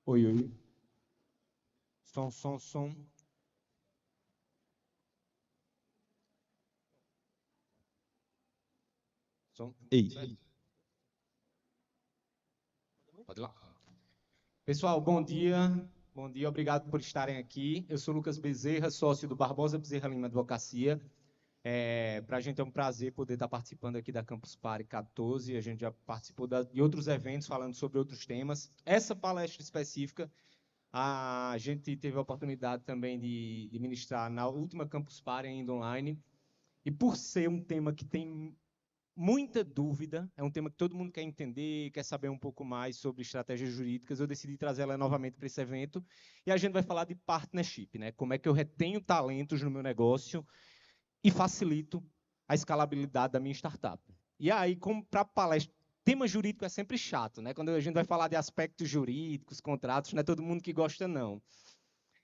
Oi, oi. Som, som, som. Som. Ei. Pode ir lá. Pessoal, bom dia. Bom dia, obrigado por estarem aqui. Eu sou Lucas Bezerra, sócio do Barbosa Bezerra Lima Advocacia. Para a gente é um prazer poder estar participando aqui da Campus Party 14. A gente já participou de outros eventos falando sobre outros temas. Essa palestra específica, a gente teve a oportunidade também de ministrar na última Campus Party ainda online. E por ser um tema que tem muita dúvida, é um tema que todo mundo quer entender, quer saber um pouco mais sobre estratégias jurídicas, eu decidi trazer ela novamente para esse evento. E a gente vai falar de partnership, né? Como é que eu retenho talentos no meu negócio e facilito a escalabilidade da minha startup. E aí, como para palestra, tema jurídico é sempre chato, né? Quando a gente vai falar de aspectos jurídicos, contratos, não é todo mundo que gosta, não.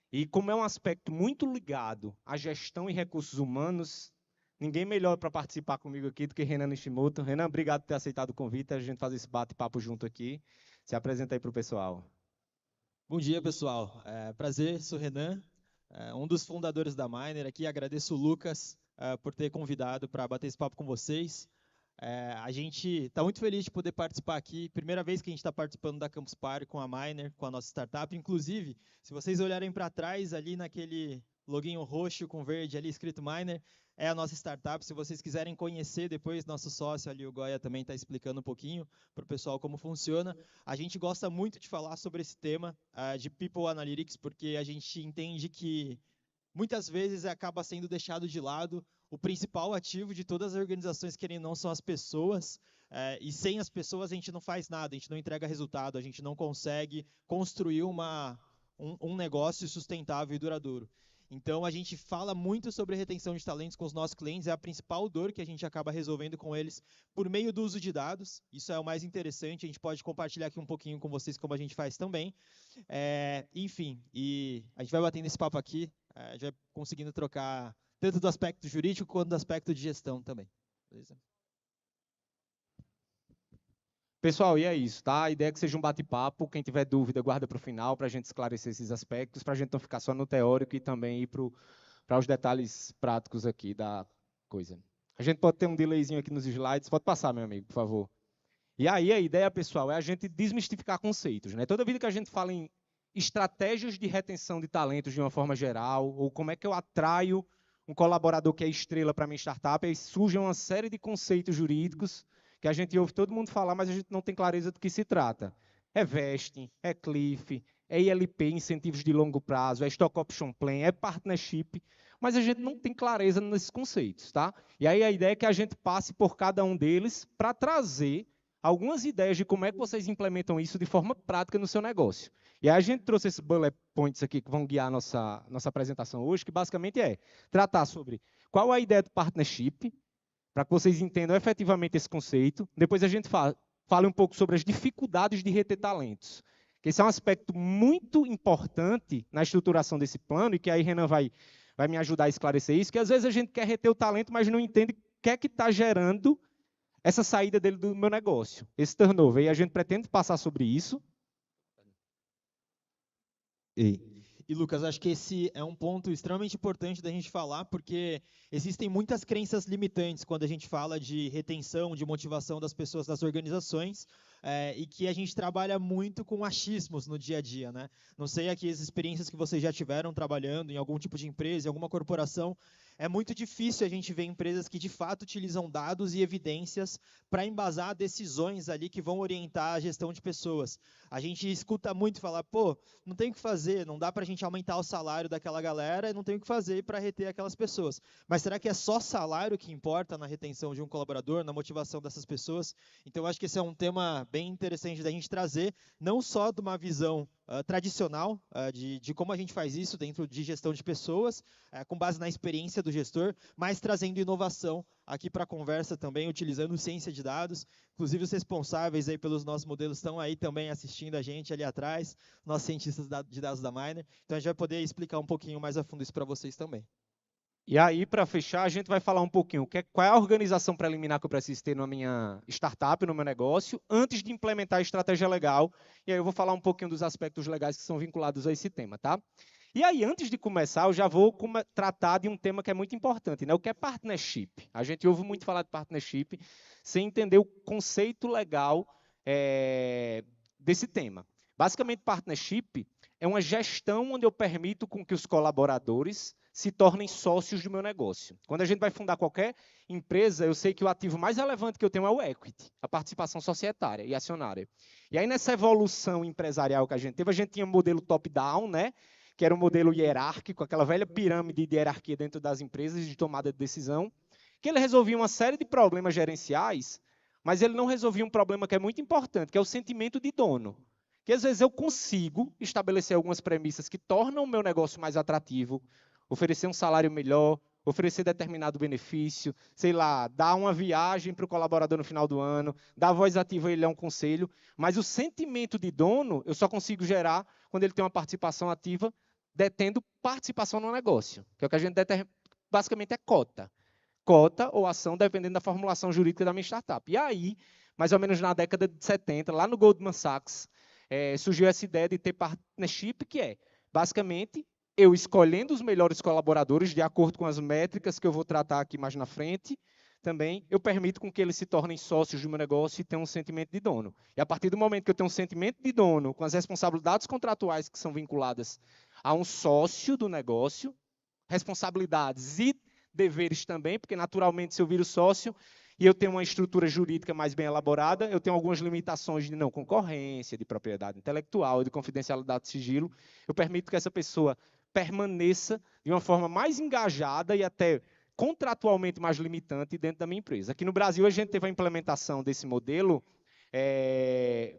E como é um aspecto muito ligado à gestão e recursos humanos, ninguém melhor para participar comigo aqui do que Renan Nishimoto. Renan, obrigado por ter aceitado o convite, a gente fazer esse bate-papo junto aqui. Se apresenta aí para o pessoal. Bom dia, pessoal. Prazer, sou Renan, um dos fundadores da Miner aqui. Agradeço o Lucas por ter convidado para bater esse papo com vocês. A gente está muito feliz de poder participar aqui. Primeira vez que a gente está participando da Campus Party com a Miner, com a nossa startup. Inclusive, se vocês olharem para trás, ali naquele loginho roxo com verde ali escrito Miner, é a nossa startup. Se vocês quiserem conhecer depois, nosso sócio ali, o Goya, também está explicando um pouquinho para o pessoal como funciona. A gente gosta muito de falar sobre esse tema de People Analytics, porque a gente entende que muitas vezes acaba sendo deixado de lado o principal ativo de todas as organizações, querendo ou não, são as pessoas, e sem as pessoas a gente não faz nada, a gente não entrega resultado, a gente não consegue construir um negócio sustentável e duradouro. Então, a gente fala muito sobre retenção de talentos com os nossos clientes, é a principal dor que a gente acaba resolvendo com eles por meio do uso de dados. Isso é o mais interessante, a gente pode compartilhar aqui um pouquinho com vocês como a gente faz também. Enfim, e a gente vai batendo esse papo aqui, a gente vai conseguindo trocar tanto do aspecto jurídico quanto do aspecto de gestão também. Beleza? Pessoal, e é isso, tá? A ideia é que seja um bate-papo. Quem tiver dúvida, guarda para o final, para a gente esclarecer esses aspectos, para a gente não ficar só no teórico e também ir para os detalhes práticos aqui da coisa. A gente pode ter um delayzinho aqui nos slides. Pode passar, meu amigo, por favor. E aí a ideia, pessoal, é a gente desmistificar conceitos, né? Toda vida que a gente fala em estratégias de retenção de talentos de uma forma geral, ou como é que eu atraio um colaborador que é estrela para minha startup, aí surge uma série de conceitos jurídicos que a gente ouve todo mundo falar, mas a gente não tem clareza do que se trata. É vesting, é cliff, é ILP, incentivos de longo prazo, é stock option plan, é partnership, mas a gente não tem clareza nesses conceitos, tá? E aí a ideia é que a gente passe por cada um deles para trazer algumas ideias de como é que vocês implementam isso de forma prática no seu negócio. E aí a gente trouxe esses bullet points aqui que vão guiar a nossa apresentação hoje, que basicamente é tratar sobre qual é a ideia do partnership, para que vocês entendam efetivamente esse conceito. Depois a gente fala um pouco sobre as dificuldades de reter talentos, que esse é um aspecto muito importante na estruturação desse plano, e que aí Renan vai me ajudar a esclarecer isso, que às vezes a gente quer reter o talento, mas não entende o que é que está gerando essa saída dele do meu negócio, esse turnover. E a gente pretende passar sobre isso. E Lucas, acho que esse é um ponto extremamente importante da gente falar, porque existem muitas crenças limitantes quando a gente fala de retenção, de motivação das pessoas das organizações, e que a gente trabalha muito com achismos no dia a dia, né? Não sei aqui as experiências que vocês já tiveram trabalhando em algum tipo de empresa, em alguma corporação. É muito difícil a gente ver empresas que de fato utilizam dados e evidências para embasar decisões ali que vão orientar a gestão de pessoas. A gente escuta muito falar, pô, não tem o que fazer, não dá para a gente aumentar o salário daquela galera e não tem o que fazer para reter aquelas pessoas. Mas será que é só salário que importa na retenção de um colaborador, na motivação dessas pessoas? Então, acho que esse é um tema bem interessante da gente trazer, não só de uma visão tradicional de como a gente faz isso dentro de gestão de pessoas, com base na experiência do gestor, mas trazendo inovação aqui para a conversa também, utilizando ciência de dados. Inclusive, os responsáveis aí pelos nossos modelos estão aí também assistindo a gente ali atrás, nossos cientistas de dados da Miner. Então, a gente vai poder explicar um pouquinho mais a fundo isso para vocês também. E aí, para fechar, a gente vai falar um pouquinho qual é a organização preliminar que eu preciso ter na minha startup, no meu negócio, antes de implementar a estratégia legal. E aí eu vou falar um pouquinho dos aspectos legais que são vinculados a esse tema, tá? E aí, antes de começar, eu já vou tratar de um tema que é muito importante, né? O que é partnership? A gente ouve muito falar de partnership sem entender o conceito legal desse tema. Basicamente, partnership é uma gestão onde eu permito com que os colaboradores se tornem sócios do meu negócio. Quando a gente vai fundar qualquer empresa, eu sei que o ativo mais relevante que eu tenho é o equity, a participação societária e acionária. E aí, nessa evolução empresarial que a gente tinha um modelo top-down, né? Que era um modelo hierárquico, aquela velha pirâmide de hierarquia dentro das empresas de tomada de decisão, que ele resolvia uma série de problemas gerenciais, mas ele não resolvia um problema que é muito importante, que é o sentimento de dono. Que às vezes eu consigo estabelecer algumas premissas que tornam o meu negócio mais atrativo, oferecer um salário melhor, oferecer determinado benefício, sei lá, dar uma viagem para o colaborador no final do ano, dar voz ativa a ele a um conselho, mas o sentimento de dono eu só consigo gerar quando ele tem uma participação ativa, detendo participação no negócio, que é o que a gente determina, basicamente é cota. Cota ou ação, dependendo da formulação jurídica da minha startup. E aí, mais ou menos na década de 70, lá no Goldman Sachs, surgiu essa ideia de ter partnership, que é, basicamente, eu escolhendo os melhores colaboradores de acordo com as métricas que eu vou tratar aqui mais na frente, também eu permito com que eles se tornem sócios do meu negócio e tenham um sentimento de dono. E a partir do momento que eu tenho um sentimento de dono, com as responsabilidades contratuais que são vinculadas a um sócio do negócio, responsabilidades e deveres também, porque naturalmente se eu viro sócio e eu tenho uma estrutura jurídica mais bem elaborada, eu tenho algumas limitações de não concorrência, de propriedade intelectual, de confidencialidade de sigilo, eu permito que essa pessoa permaneça de uma forma mais engajada e até contratualmente mais limitante dentro da minha empresa. Aqui no Brasil, a gente teve a implementação desse modelo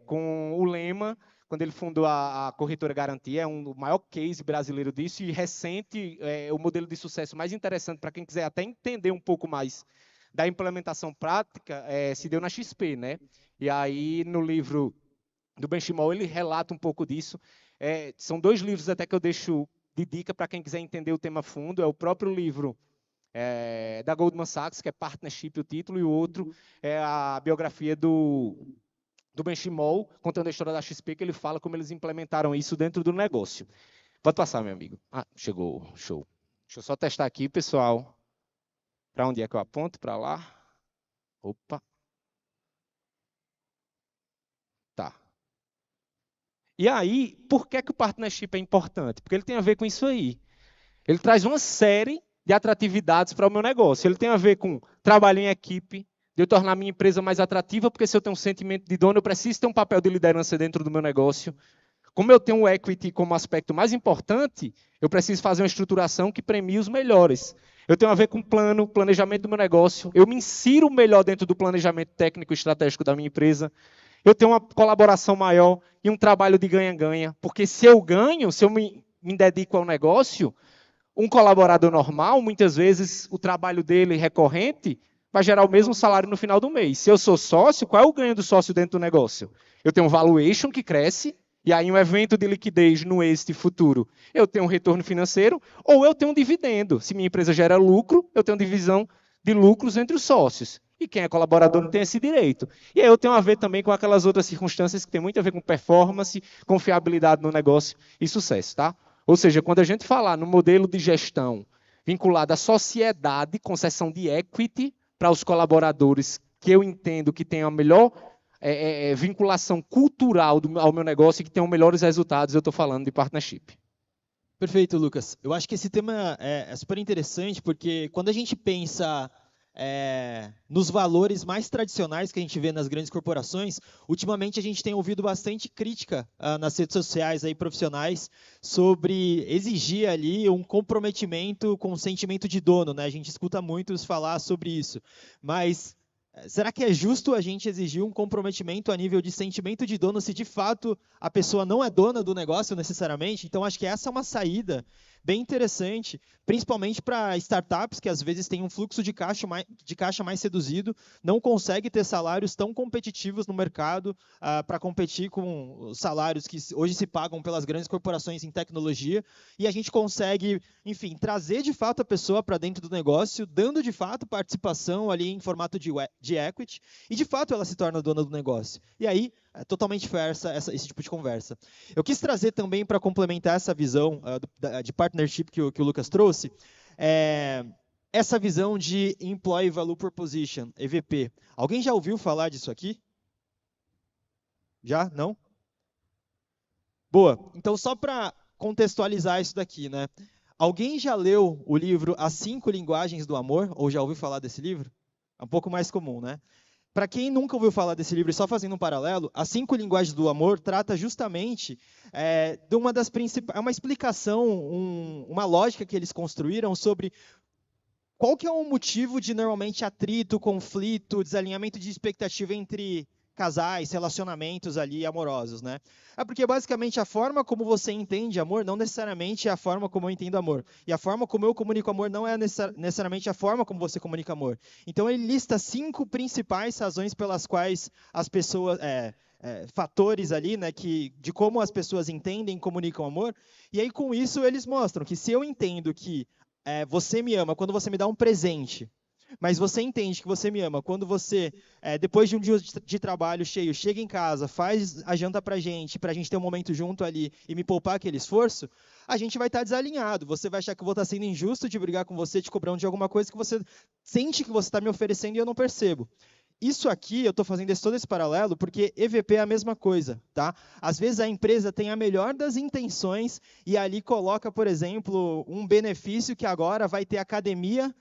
com o Lema, quando ele fundou a Corretora Garantia, é o maior case brasileiro disso, e recente, o modelo de sucesso mais interessante para quem quiser até entender um pouco mais da implementação prática, se deu na XP, né? E aí, no livro do Benchimol, ele relata um pouco disso. São 2 livros até que eu deixo de dica para quem quiser entender o tema fundo. É o próprio livro da Goldman Sachs, que é Partnership, o título, e o outro é a biografia do Benchimol, contando a história da XP, que ele fala como eles implementaram isso dentro do negócio. Pode passar, meu amigo. Chegou, show. Deixa eu só testar aqui, pessoal. Para onde é que eu aponto? Para lá. Opa. Tá. E aí, por que o partnership é importante? Porque ele tem a ver com isso aí. Ele traz uma série de atratividades para o meu negócio. Ele tem a ver com trabalho em equipe, de eu tornar a minha empresa mais atrativa, porque se eu tenho um sentimento de dono, eu preciso ter um papel de liderança dentro do meu negócio. Como eu tenho o equity como aspecto mais importante, eu preciso fazer uma estruturação que premie os melhores. Eu tenho a ver com planejamento do meu negócio. Eu me insiro melhor dentro do planejamento técnico e estratégico da minha empresa. Eu tenho uma colaboração maior e um trabalho de ganha-ganha. Porque se eu ganho, se eu me dedico ao negócio, um colaborador normal, muitas vezes, o trabalho dele recorrente vai gerar o mesmo salário no final do mês. Se eu sou sócio, qual é o ganho do sócio dentro do negócio? Eu tenho um valuation que cresce, e aí um evento de liquidez no exit futuro, eu tenho um retorno financeiro, ou eu tenho um dividendo. Se minha empresa gera lucro, eu tenho divisão de lucros entre os sócios. E quem é colaborador não tem esse direito. E aí eu tenho a ver também com aquelas outras circunstâncias que tem muito a ver com performance, confiabilidade no negócio e sucesso, tá? Ou seja, quando a gente falar no modelo de gestão vinculado à sociedade, concessão de equity para os colaboradores, que eu entendo que tem a melhor vinculação cultural ao meu negócio e que tenham melhores resultados, eu estou falando de partnership. Perfeito, Lucas. Eu acho que esse tema é super interessante, porque quando a gente pensa nos valores mais tradicionais que a gente vê nas grandes corporações, ultimamente a gente tem ouvido bastante crítica nas redes sociais aí, profissionais sobre exigir ali um comprometimento com o sentimento de dono, né? A gente escuta muitos falar sobre isso, mas será que é justo a gente exigir um comprometimento a nível de sentimento de dono se de fato a pessoa não é dona do negócio necessariamente? Então acho que essa é uma saída bem interessante, principalmente para startups que às vezes têm um fluxo de caixa mais reduzido, não consegue ter salários tão competitivos no mercado para competir com os salários que hoje se pagam pelas grandes corporações em tecnologia, e a gente consegue, enfim, trazer de fato a pessoa para dentro do negócio, dando de fato participação ali em formato de equity, e de fato ela se torna dona do negócio. E aí, é totalmente fair esse tipo de conversa. Eu quis trazer também, para complementar essa visão de partnership que o Lucas trouxe, essa visão de Employee Value Proposition, EVP. Alguém já ouviu falar disso aqui? Já? Não? Boa. Então, só para contextualizar isso daqui, né? Alguém já leu o livro As 5 Linguagens do Amor? Ou já ouviu falar desse livro? É um pouco mais comum, né? Para quem nunca ouviu falar desse livro, e só fazendo um paralelo, As 5 Linguagens do Amor trata justamente de uma das principais, uma explicação, uma lógica que eles construíram sobre qual que é o motivo de normalmente atrito, conflito, desalinhamento de expectativa entre casais, relacionamentos ali amorosos, né? É porque basicamente a forma como você entende amor não necessariamente é a forma como eu entendo amor. E a forma como eu comunico amor não é necessariamente a forma como você comunica amor. Então ele lista 5 principais razões pelas quais as pessoas, fatores ali, né, de como as pessoas entendem e comunicam amor. E aí com isso eles mostram que se eu entendo que você me ama quando você me dá um presente, mas você entende que você me ama quando você, depois de um dia de trabalho cheio, chega em casa, faz a janta pra gente ter um momento junto ali e me poupar aquele esforço, a gente vai estar desalinhado. Você vai achar que eu vou estar sendo injusto de brigar com você, te cobrando de alguma coisa que você sente que você está me oferecendo e eu não percebo. Isso aqui, eu estou fazendo todo esse paralelo porque EVP é a mesma coisa, tá? Às vezes a empresa tem a melhor das intenções e ali coloca, por exemplo, um benefício que agora vai ter academia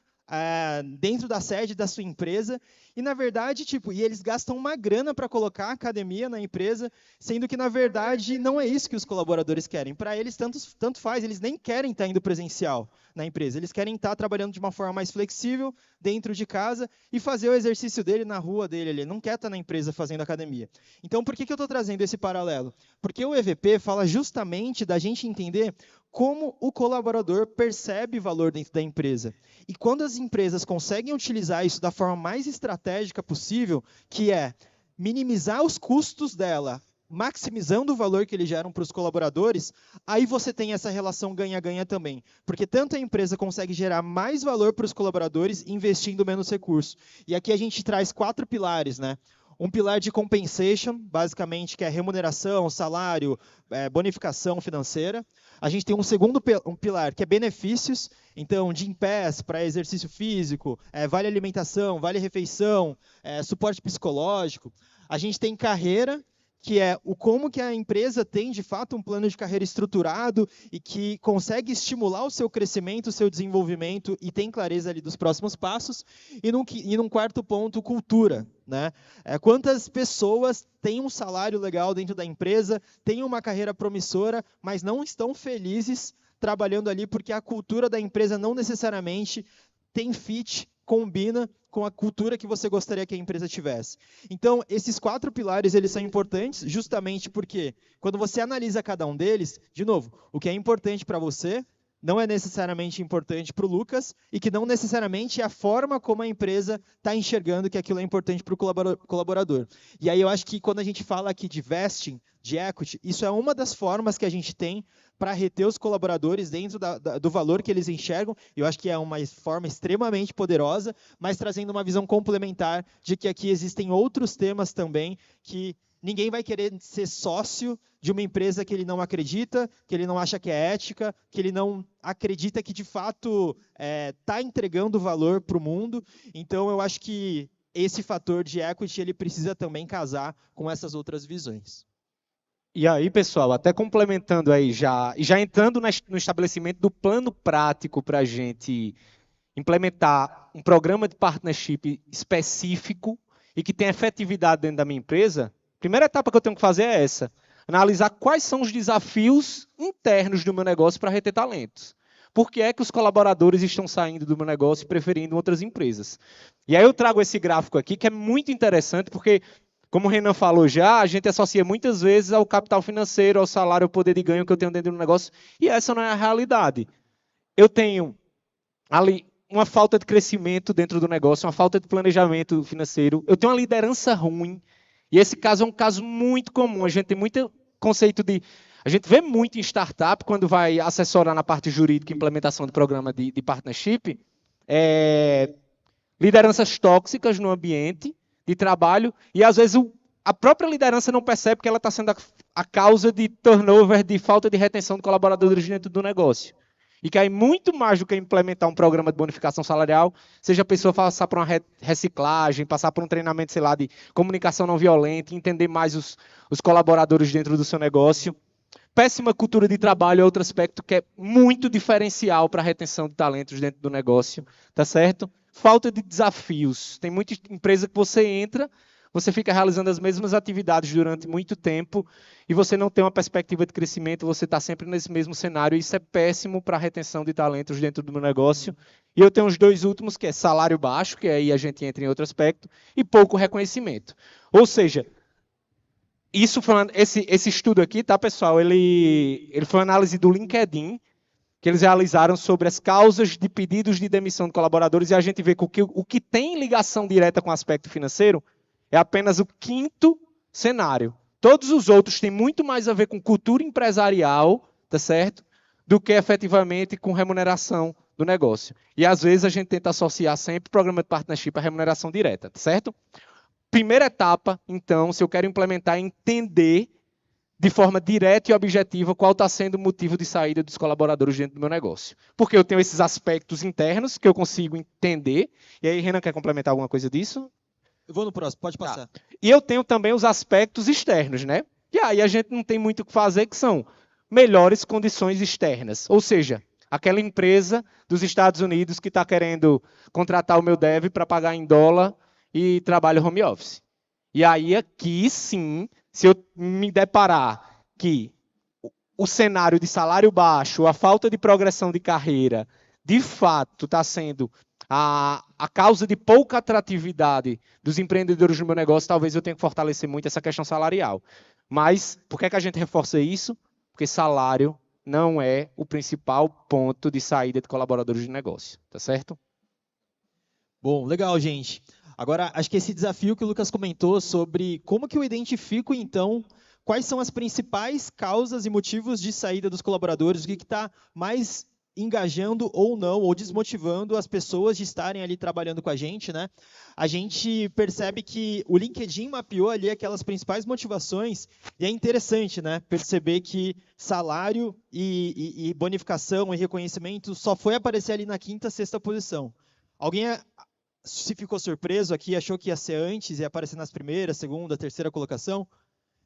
dentro da sede da sua empresa, e na verdade, e eles gastam uma grana para colocar a academia na empresa, sendo que na verdade não é isso que os colaboradores querem. Para eles, tanto faz, eles nem querem estar indo presencial na empresa, eles querem estar trabalhando de uma forma mais flexível, dentro de casa, e fazer o exercício dele na rua dele, ele não quer estar na empresa fazendo academia. Então, por que eu estou trazendo esse paralelo? Porque o EVP fala justamente da gente entender como o colaborador percebe valor dentro da empresa. E quando as empresas conseguem utilizar isso da forma mais estratégica possível, que é minimizar os custos dela, maximizando o valor que eles geram para os colaboradores, aí você tem essa relação ganha-ganha também. Porque tanto a empresa consegue gerar mais valor para os colaboradores investindo menos recursos. E aqui a gente traz 4 pilares, né? Um pilar de compensation, basicamente, que é remuneração, salário, bonificação financeira. A gente tem um segundo pilar, que é benefícios, então, Gympass para exercício físico, vale alimentação, vale refeição, suporte psicológico. A gente tem carreira, que é como que a empresa tem, de fato, um plano de carreira estruturado e que consegue estimular o seu crescimento, o seu desenvolvimento e tem clareza ali dos próximos passos. E num quarto ponto, cultura, né? Quantas pessoas têm um salário legal dentro da empresa, têm uma carreira promissora, mas não estão felizes trabalhando ali porque a cultura da empresa não necessariamente tem fit, combina com a cultura que você gostaria que a empresa tivesse. Então, esses 4 pilares, eles são importantes justamente porque, quando você analisa cada um deles, de novo, o que é importante para você não é necessariamente importante para o Lucas e que não necessariamente é a forma como a empresa está enxergando que aquilo é importante para o colaborador. E aí eu acho que quando a gente fala aqui de vesting, de equity, isso é uma das formas que a gente tem para reter os colaboradores dentro do valor que eles enxergam. Eu acho que é uma forma extremamente poderosa, mas trazendo uma visão complementar de que aqui existem outros temas também que ninguém vai querer ser sócio de uma empresa que ele não acredita, que ele não acha que é ética, que ele não acredita que, de fato, está entregando valor para o mundo. Então, eu acho que esse fator de equity ele precisa também casar com essas outras visões. E aí, pessoal, até complementando aí já entrando no estabelecimento do plano prático para a gente implementar um programa de partnership específico e que tenha efetividade dentro da minha empresa, a primeira etapa que eu tenho que fazer é essa: analisar quais são os desafios internos do meu negócio para reter talentos. Por que é que os colaboradores estão saindo do meu negócio e preferindo outras empresas? E aí eu trago esse gráfico aqui, que é muito interessante, porque, como o Renan falou já, a gente associa muitas vezes ao capital financeiro, ao salário, ao poder de ganho que eu tenho dentro do negócio, e essa não é a realidade. eu tenho ali uma falta de crescimento dentro do negócio, uma falta de planejamento financeiro, eu tenho uma liderança ruim, e esse caso é um caso muito comum, a gente tem muito conceito de... A gente vê muito em startup, quando vai assessorar na parte jurídica e implementação de programa de partnership, lideranças tóxicas no ambiente de trabalho, e às vezes a própria liderança não percebe que ela está sendo a causa de turnover, de falta de retenção de colaboradores dentro do negócio. E que aí, muito mais do que implementar um programa de bonificação salarial, seja a pessoa passar por uma reciclagem, passar por um treinamento, sei lá, de comunicação não violenta, entender mais os colaboradores dentro do seu negócio. Péssima cultura de trabalho é outro aspecto que é muito diferencial para a retenção de talentos dentro do negócio, tá certo? Falta de desafios. Tem muita empresa que você entra, você fica realizando as mesmas atividades durante muito tempo e você não tem uma perspectiva de crescimento, você está sempre nesse mesmo cenário. Isso é péssimo para a retenção de talentos dentro do meu negócio. E eu tenho os dois últimos, que é salário baixo, que aí a gente entra em outro aspecto, e pouco reconhecimento. Ou seja, isso foi esse estudo aqui, tá, pessoal? Ele foi uma análise do LinkedIn, que eles realizaram sobre as causas de pedidos de demissão de colaboradores, e a gente vê que o que tem ligação direta com o aspecto financeiro é apenas o 5º cenário. Todos os outros têm muito mais a ver com cultura empresarial, tá certo? Do que efetivamente com remuneração do negócio. E às vezes a gente tenta associar sempre o programa de partnership à remuneração direta, tá certo? Primeira etapa, então, se eu quero implementar, é entender de forma direta e objetiva qual está sendo o motivo de saída dos colaboradores dentro do meu negócio. Porque eu tenho esses aspectos internos que eu consigo entender. E aí, Renan, quer complementar alguma coisa disso? Eu vou no próximo, pode passar. Tá. E eu tenho também os aspectos externos, né? E aí a gente não tem muito o que fazer, que são melhores condições externas. Ou seja, aquela empresa dos Estados Unidos que está querendo contratar o meu dev para pagar em dólar e trabalho home office. E aí aqui sim, se eu me deparar que o cenário de salário baixo, a falta de progressão de carreira, de fato está sendo a causa de pouca atratividade dos empreendedores no meu negócio, talvez eu tenha que fortalecer muito essa questão salarial. Mas por que a gente reforça isso? Porque salário não é o principal ponto de saída de colaboradores de negócio, tá certo? Bom, legal, gente. Agora, acho que esse desafio que o Lucas comentou sobre como que eu identifico, então, quais são as principais causas e motivos de saída dos colaboradores, o que está mais engajando ou não, ou desmotivando as pessoas de estarem ali trabalhando com a gente, né? A gente percebe que o LinkedIn mapeou ali aquelas principais motivações, e é interessante, né? Perceber que salário e bonificação e reconhecimento só foi aparecer ali na 5ª, 6ª posição. Alguém se ficou surpreso aqui, achou que ia ser antes, ia aparecer nas primeira, segunda, terceira colocação?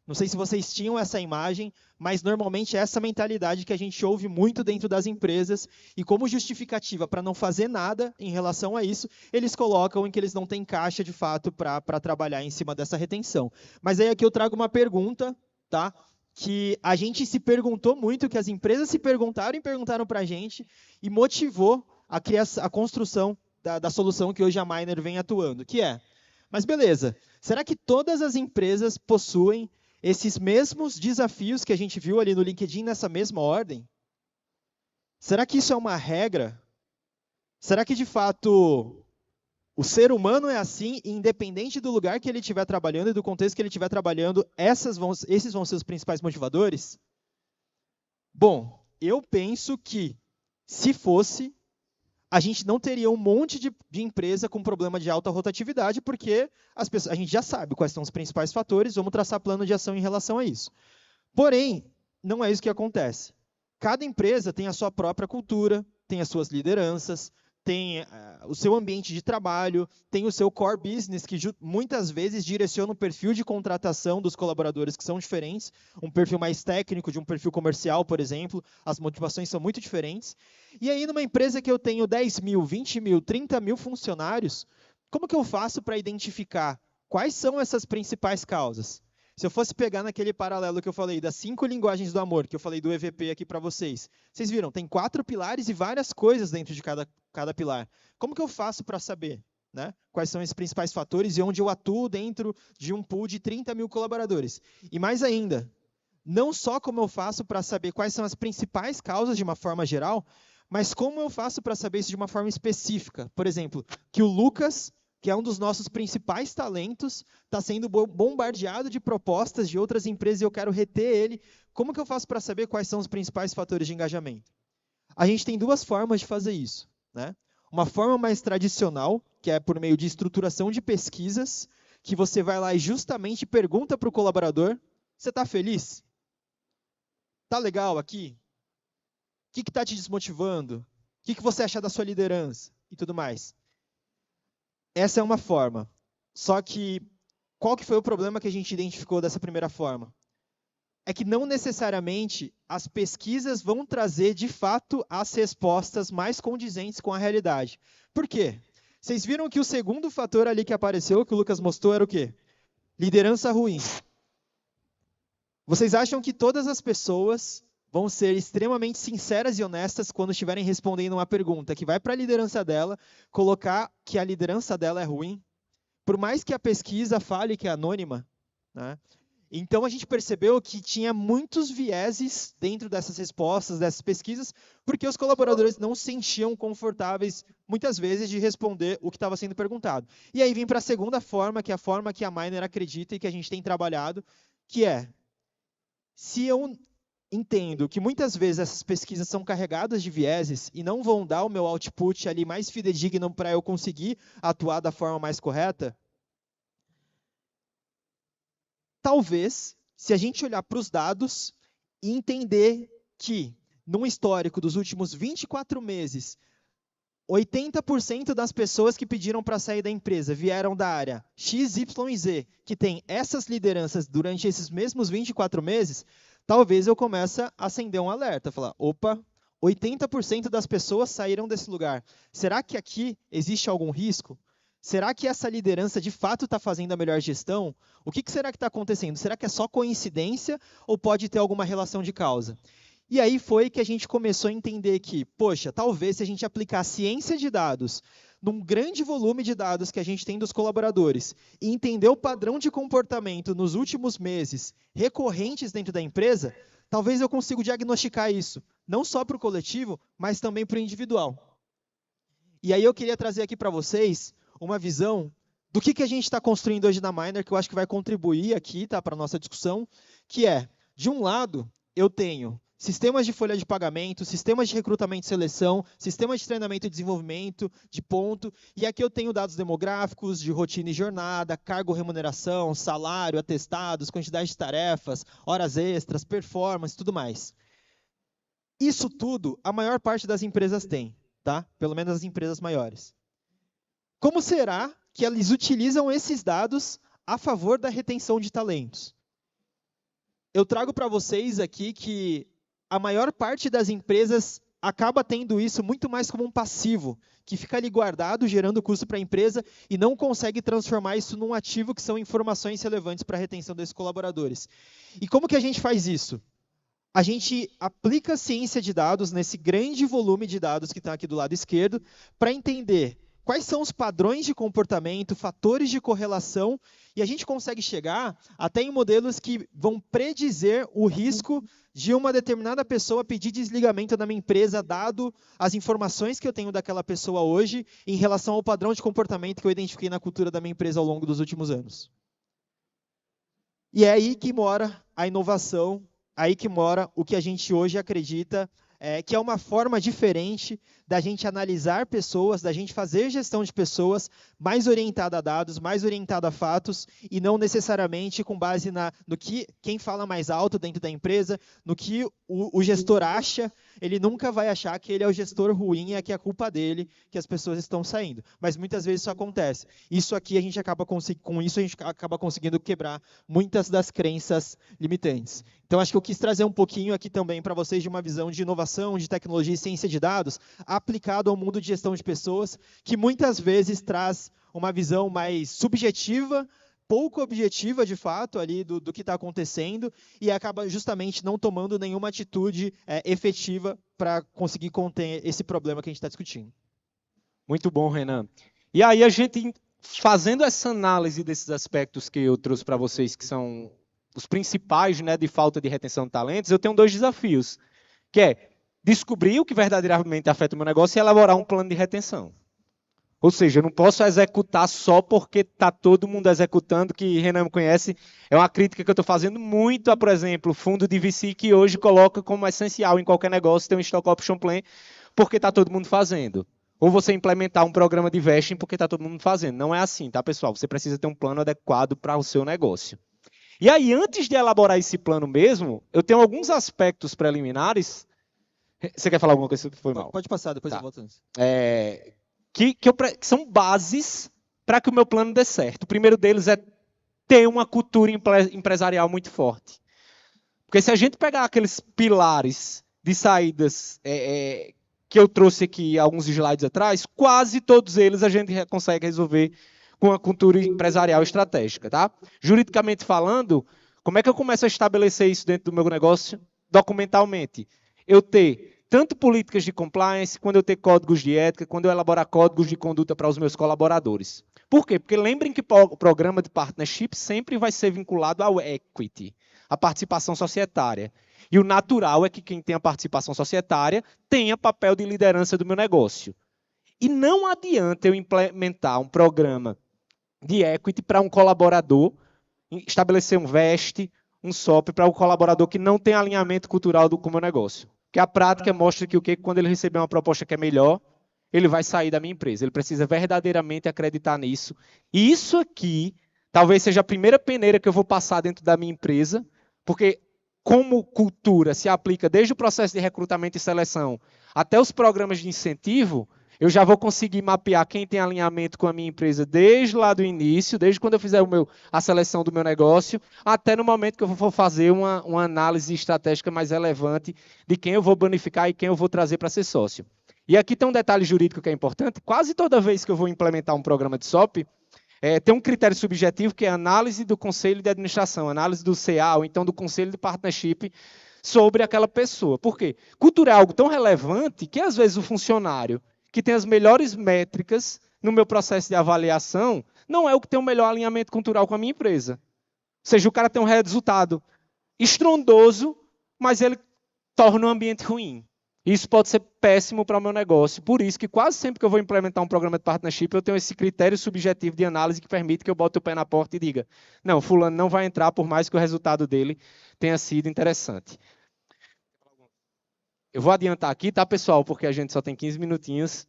Não sei se vocês tinham essa imagem, mas normalmente é essa mentalidade que a gente ouve muito dentro das empresas, e como justificativa para não fazer nada em relação a isso, eles colocam em que eles não têm caixa de fato para trabalhar em cima dessa retenção. Mas aí aqui eu trago uma pergunta, tá? Que a gente se perguntou muito, que as empresas se perguntaram e perguntaram para a gente, e motivou a construção da solução que hoje a Miner vem atuando, que é, mas beleza, será que todas as empresas possuem esses mesmos desafios que a gente viu ali no LinkedIn nessa mesma ordem? Será que isso é uma regra? Será que, de fato, o ser humano é assim, independente do lugar que ele estiver trabalhando e do contexto que ele estiver trabalhando, esses vão ser os principais motivadores? Bom, eu penso que, se fosse, a gente não teria um monte de empresa com problema de alta rotatividade, porque a gente já sabe quais são os principais fatores, vamos traçar plano de ação em relação a isso. Porém, não é isso que acontece. Cada empresa tem a sua própria cultura, tem as suas lideranças, tem o seu ambiente de trabalho, tem o seu core business, que muitas vezes direciona o perfil de contratação dos colaboradores que são diferentes, um perfil mais técnico de um perfil comercial, por exemplo, as motivações são muito diferentes. E aí, numa empresa que eu tenho 10 mil, 20 mil, 30 mil funcionários, como que eu faço para identificar quais são essas principais causas? Se eu fosse pegar naquele paralelo que eu falei, das 5 linguagens do amor, que eu falei do EVP aqui para vocês, vocês viram, tem 4 pilares e várias coisas dentro de cada pilar. Como que eu faço para saber, né, quais são esses principais fatores e onde eu atuo dentro de um pool de 30 mil colaboradores? E mais ainda, não só como eu faço para saber quais são as principais causas de uma forma geral, Mas como eu faço para saber isso de uma forma específica? Por exemplo, que o Lucas, que é um dos nossos principais talentos, está sendo bombardeado de propostas de outras empresas e eu quero reter ele. Como que eu faço para saber quais são os principais fatores de engajamento? A gente tem duas formas de fazer isso, né? Uma forma mais tradicional, que é por meio de estruturação de pesquisas, que você vai lá e justamente pergunta para o colaborador: você está feliz? Está legal aqui? O que está te desmotivando? O que você acha da sua liderança? E tudo mais. Essa é uma forma. Só que, qual que foi o problema que a gente identificou dessa primeira forma? É que não necessariamente as pesquisas vão trazer, de fato, as respostas mais condizentes com a realidade. Por quê? Vocês viram que o segundo fator ali que apareceu, que o Lucas mostrou, era o quê? Liderança ruim. Vocês acham que todas as pessoas vão ser extremamente sinceras e honestas quando estiverem respondendo uma pergunta que vai para a liderança dela, colocar que a liderança dela é ruim? Por mais que a pesquisa fale que é anônima, né? Então, a gente percebeu que tinha muitos vieses dentro dessas respostas, dessas pesquisas, porque os colaboradores não se sentiam confortáveis, muitas vezes, de responder o que estava sendo perguntado. E aí vem para a segunda forma, que é a forma que a Miner acredita e que a gente tem trabalhado, que é, se eu entendo que muitas vezes essas pesquisas são carregadas de vieses e não vão dar o meu output ali mais fidedigno para eu conseguir atuar da forma mais correta, talvez, se a gente olhar para os dados e entender que, num histórico dos últimos 24 meses, 80% das pessoas que pediram para sair da empresa vieram da área X, Y e Z, que tem essas lideranças durante esses mesmos 24 meses, talvez eu comece a acender um alerta, falar, opa, 80% das pessoas saíram desse lugar. Será que aqui existe algum risco? Será que essa liderança de fato está fazendo a melhor gestão? O que será que está acontecendo? Será que é só coincidência ou pode ter alguma relação de causa? E aí foi que a gente começou a entender que, poxa, talvez se a gente aplicar a ciência de dados num grande volume de dados que a gente tem dos colaboradores e entender o padrão de comportamento nos últimos meses recorrentes dentro da empresa, talvez eu consiga diagnosticar isso, não só para o coletivo, mas também para o individual. E aí eu queria trazer aqui para vocês uma visão do que a gente está construindo hoje na Miner, que eu acho que vai contribuir aqui, tá, para a nossa discussão, que é, de um lado, eu tenho sistemas de folha de pagamento, sistemas de recrutamento e seleção, sistemas de treinamento e desenvolvimento, de ponto, e aqui eu tenho dados demográficos, de rotina e jornada, cargo, remuneração, salário, atestados, quantidade de tarefas, horas extras, performance, tudo mais. Isso tudo, a maior parte das empresas tem, tá? Pelo menos as empresas maiores. Como será que eles utilizam esses dados a favor da retenção de talentos? Eu trago para vocês aqui que a maior parte das empresas acaba tendo isso muito mais como um passivo, que fica ali guardado, gerando custo para a empresa e não consegue transformar isso num ativo que são informações relevantes para a retenção desses colaboradores. E como que a gente faz isso? A gente aplica a ciência de dados nesse grande volume de dados que está aqui do lado esquerdo para entender quais são os padrões de comportamento, fatores de correlação, e a gente consegue chegar até em modelos que vão predizer o risco de uma determinada pessoa pedir desligamento da minha empresa, dado as informações que eu tenho daquela pessoa hoje, em relação ao padrão de comportamento que eu identifiquei na cultura da minha empresa ao longo dos últimos anos. E é aí que mora a inovação, aí que mora o que a gente hoje acredita que é uma forma diferente da gente analisar pessoas, da gente fazer gestão de pessoas mais orientada a dados, mais orientada a fatos, e não necessariamente com base no que quem fala mais alto dentro da empresa, no que o gestor acha. Ele nunca vai achar que ele é o gestor ruim e é que é culpa dele que as pessoas estão saindo. Mas muitas vezes isso acontece. Isso aqui a gente acaba com isso a gente acaba conseguindo quebrar muitas das crenças limitantes. Então acho que eu quis trazer um pouquinho aqui também para vocês de uma visão de inovação, de tecnologia e ciência de dados aplicado ao mundo de gestão de pessoas, que muitas vezes traz uma visão mais subjetiva, pouco objetiva, de fato, ali do que está acontecendo, e acaba justamente não tomando nenhuma atitude efetiva para conseguir conter esse problema que a gente está discutindo. Muito bom, Renan. E aí a gente, fazendo essa análise desses aspectos que eu trouxe para vocês, que são os principais, né, de falta de retenção de talentos, eu tenho dois desafios, que é descobrir o que verdadeiramente afeta o meu negócio e elaborar um plano de retenção. Ou seja, eu não posso executar só porque está todo mundo executando, que Renan me conhece. É uma crítica que eu estou fazendo muito a, por exemplo, fundo de VC, que hoje coloca como essencial em qualquer negócio ter um Stock Option Plan, porque está todo mundo fazendo. Ou você implementar um programa de vesting porque está todo mundo fazendo. Não é assim, tá, pessoal? Você precisa ter um plano adequado para o seu negócio. E aí, antes de elaborar esse plano mesmo, eu tenho alguns aspectos preliminares. Você quer falar alguma coisa que foi mal? Pode passar, depois eu volto nisso. Que são bases para que o meu plano dê certo. O primeiro deles é ter uma cultura empresarial muito forte. Porque se a gente pegar aqueles pilares de saídas que eu trouxe aqui alguns slides atrás, quase todos eles a gente consegue resolver com a cultura empresarial estratégica. Tá? Juridicamente falando, como é que eu começo a estabelecer isso dentro do meu negócio? Documentalmente. Eu ter tanto políticas de compliance, quando eu ter códigos de ética, quando eu elaborar códigos de conduta para os meus colaboradores. Por quê? Porque lembrem que o programa de partnership sempre vai ser vinculado ao equity, à participação societária. E o natural é que quem tem a participação societária tenha papel de liderança do meu negócio. E não adianta eu implementar um programa de equity para um colaborador, estabelecer um VEST, um SOP para o colaborador que não tem alinhamento cultural com o meu negócio. Porque a prática mostra que quando ele receber uma proposta que é melhor, ele vai sair da minha empresa. Ele precisa verdadeiramente acreditar nisso. E isso aqui talvez seja a primeira peneira que eu vou passar dentro da minha empresa, porque como cultura se aplica desde o processo de recrutamento e seleção até os programas de incentivo, eu já vou conseguir mapear quem tem alinhamento com a minha empresa desde lá do início, desde quando eu fizer a seleção do meu negócio, até no momento que eu vou fazer uma análise estratégica mais relevante de quem eu vou bonificar e quem eu vou trazer para ser sócio. E aqui tem um detalhe jurídico que é importante. Quase toda vez que eu vou implementar um programa de SOP, tem um critério subjetivo que é a análise do conselho de administração, análise do CA, ou então do conselho de partnership, sobre aquela pessoa. Por quê? Cultura é algo tão relevante que, às vezes, o funcionário que tem as melhores métricas no meu processo de avaliação não é o que tem o melhor alinhamento cultural com a minha empresa. Ou seja, o cara tem um resultado estrondoso, mas ele torna o ambiente ruim. Isso pode ser péssimo para o meu negócio. Por isso que quase sempre que eu vou implementar um programa de partnership, eu tenho esse critério subjetivo de análise que permite que eu bote o pé na porta e diga, não, fulano não vai entrar por mais que o resultado dele tenha sido interessante. Eu vou adiantar aqui, tá, pessoal? Porque a gente só tem 15 minutinhos.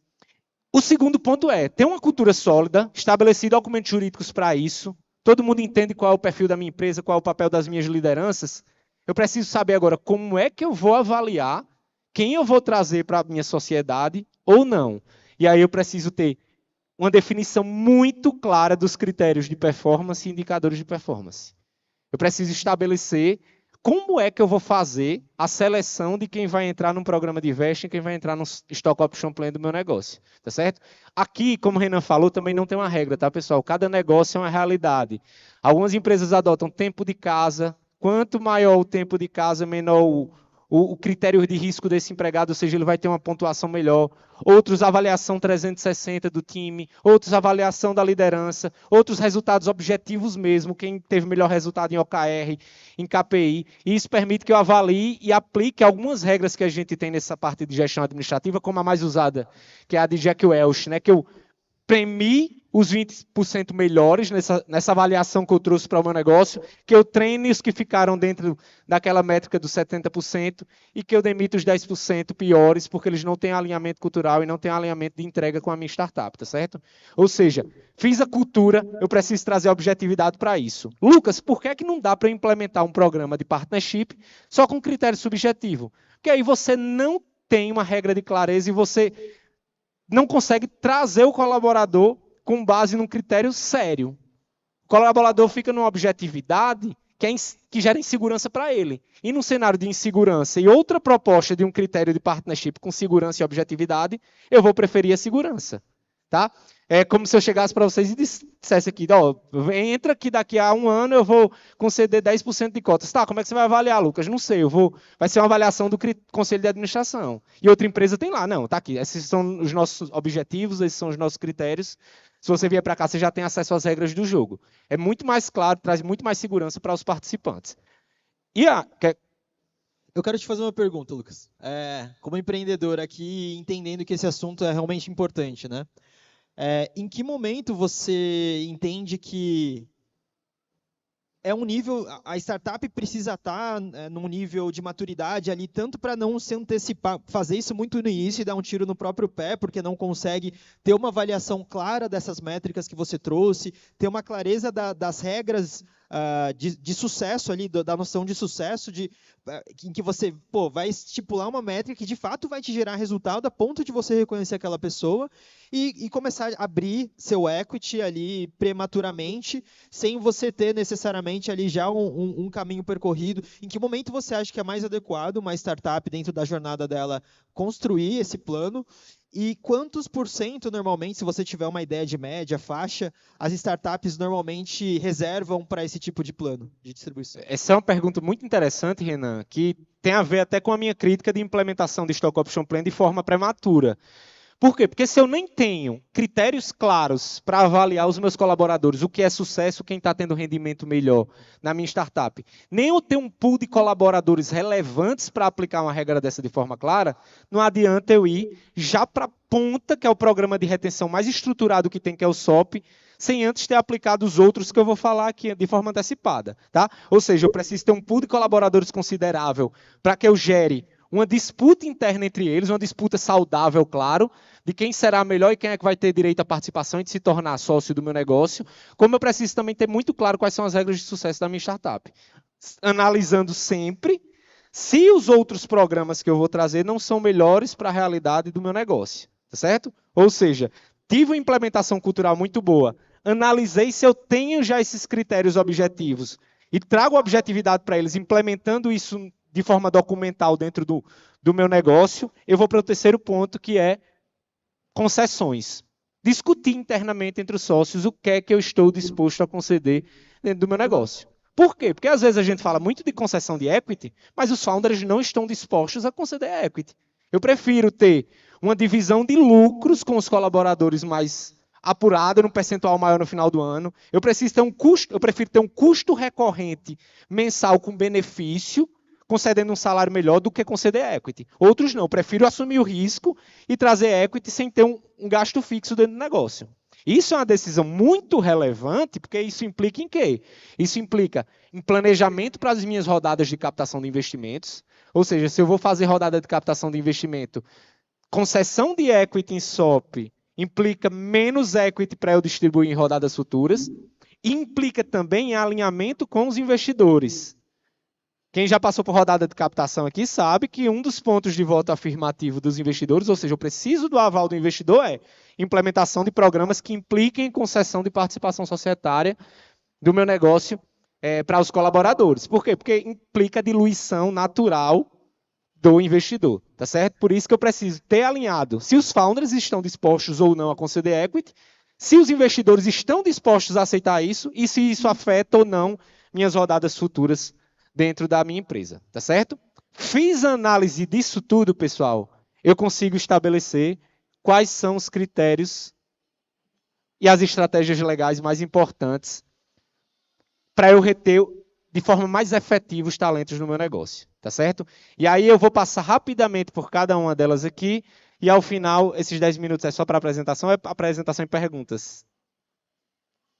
O segundo ponto é ter uma cultura sólida, estabelecer documentos jurídicos para isso. Todo mundo entende qual é o perfil da minha empresa, qual é o papel das minhas lideranças. Eu preciso saber agora como é que eu vou avaliar quem eu vou trazer para a minha sociedade ou não. E aí eu preciso ter uma definição muito clara dos critérios de performance e indicadores de performance. Eu preciso estabelecer como é que eu vou fazer a seleção de quem vai entrar num programa de vesting, quem vai entrar no Stock Option Plan do meu negócio, tá certo? Aqui, como o Renan falou, também não tem uma regra, tá, pessoal? Cada negócio é uma realidade. Algumas empresas adotam tempo de casa. Quanto maior o tempo de casa, menor o critério de risco desse empregado, ou seja, ele vai ter uma pontuação melhor. Outros, avaliação 360 do time. Outros, avaliação da liderança. Outros, resultados objetivos mesmo. Quem teve melhor resultado em OKR, em KPI. E isso permite que eu avalie e aplique algumas regras que a gente tem nessa parte de gestão administrativa, como a mais usada, que é a de Jack Welch, né? Que eu premie os 20% melhores nessa avaliação que eu trouxe para o meu negócio, que eu treine os que ficaram dentro daquela métrica dos 70% e que eu demito os 10% piores porque eles não têm alinhamento cultural e não têm alinhamento de entrega com a minha startup, tá certo? Ou seja, fiz a cultura, eu preciso trazer objetividade para isso. Lucas, por que não dá para implementar um programa de partnership só com critério subjetivo? Porque aí você não tem uma regra de clareza e você não consegue trazer o colaborador com base num critério sério. O colaborador fica numa objetividade que gera insegurança para ele. E num cenário de insegurança e outra proposta de um critério de partnership com segurança e objetividade, eu vou preferir a segurança. Tá? É como se eu chegasse para vocês e dissesse aqui, ó, entra que daqui a 1 ano eu vou conceder 10% de cotas. Tá, como é que você vai avaliar, Lucas? Não sei, vai ser uma avaliação do Conselho de Administração. E outra empresa tem lá, não, tá aqui, esses são os nossos objetivos, esses são os nossos critérios. Se você vier para cá, você já tem acesso às regras do jogo. É muito mais claro, traz muito mais segurança para os participantes. Eu quero te fazer uma pergunta, Lucas. Como empreendedor aqui, entendendo que esse assunto é realmente importante, né? Em que momento você entende que é um nível, a startup precisa estar num nível de maturidade ali, tanto para não se antecipar, fazer isso muito no início e dar um tiro no próprio pé, porque não consegue ter uma avaliação clara dessas métricas que você trouxe, ter uma clareza das regras de sucesso ali, da noção de sucesso, em que você vai estipular uma métrica que de fato vai te gerar resultado a ponto de você reconhecer aquela pessoa e começar a abrir seu equity ali prematuramente, sem você ter necessariamente ali já um caminho percorrido. Em que momento você acha que é mais adequado uma startup dentro da jornada dela construir esse plano? E quantos por cento, normalmente, se você tiver uma ideia de média, faixa, as startups normalmente reservam para esse tipo de plano de distribuição? Essa é uma pergunta muito interessante, Renan, que tem a ver até com a minha crítica de implementação de Stock Option Plan de forma prematura. Por quê? Porque se eu nem tenho critérios claros para avaliar os meus colaboradores, o que é sucesso, quem está tendo rendimento melhor na minha startup, nem eu tenho um pool de colaboradores relevantes para aplicar uma regra dessa de forma clara, não adianta eu ir já para a ponta, que é o programa de retenção mais estruturado que tem, que é o SOP, sem antes ter aplicado os outros que eu vou falar aqui de forma antecipada. Tá? Ou seja, eu preciso ter um pool de colaboradores considerável para que eu gere uma disputa interna entre eles, uma disputa saudável, claro, de quem será melhor e quem é que vai ter direito à participação e de se tornar sócio do meu negócio, como eu preciso também ter muito claro quais são as regras de sucesso da minha startup. Analisando sempre se os outros programas que eu vou trazer não são melhores para a realidade do meu negócio, tá certo? Ou seja, tive uma implementação cultural muito boa, analisei se eu tenho já esses critérios objetivos e trago objetividade para eles, implementando isso de forma documental dentro do meu negócio, eu vou para o terceiro ponto, que é concessões. Discutir internamente entre os sócios o que é que eu estou disposto a conceder dentro do meu negócio. Por quê? Porque às vezes a gente fala muito de concessão de equity, mas os founders não estão dispostos a conceder equity. Eu prefiro ter uma divisão de lucros com os colaboradores mais apurada, num percentual maior no final do ano. Eu prefiro ter um custo recorrente mensal com benefício, concedendo um salário melhor do que conceder equity. Outros não, prefiro assumir o risco e trazer equity sem ter um gasto fixo dentro do negócio. Isso é uma decisão muito relevante, porque isso implica em quê? Isso implica em planejamento para as minhas rodadas de captação de investimentos, ou seja, se eu vou fazer rodada de captação de investimento, concessão de equity em SOP implica menos equity para eu distribuir em rodadas futuras, e implica também em alinhamento com os investidores. Quem já passou por rodada de captação aqui sabe que um dos pontos de voto afirmativo dos investidores, ou seja, eu preciso do aval do investidor, é implementação de programas que impliquem em concessão de participação societária do meu negócio para os colaboradores. Por quê? Porque implica diluição natural do investidor, tá certo? Por isso que eu preciso ter alinhado se os founders estão dispostos ou não a conceder equity, se os investidores estão dispostos a aceitar isso e se isso afeta ou não minhas rodadas futuras dentro da minha empresa, tá certo? Fiz a análise disso tudo, pessoal, eu consigo estabelecer quais são os critérios e as estratégias legais mais importantes para eu reter de forma mais efetiva os talentos no meu negócio, tá certo? E aí eu vou passar rapidamente por cada uma delas aqui e ao final, esses 10 minutos é só para apresentação, é apresentação e perguntas.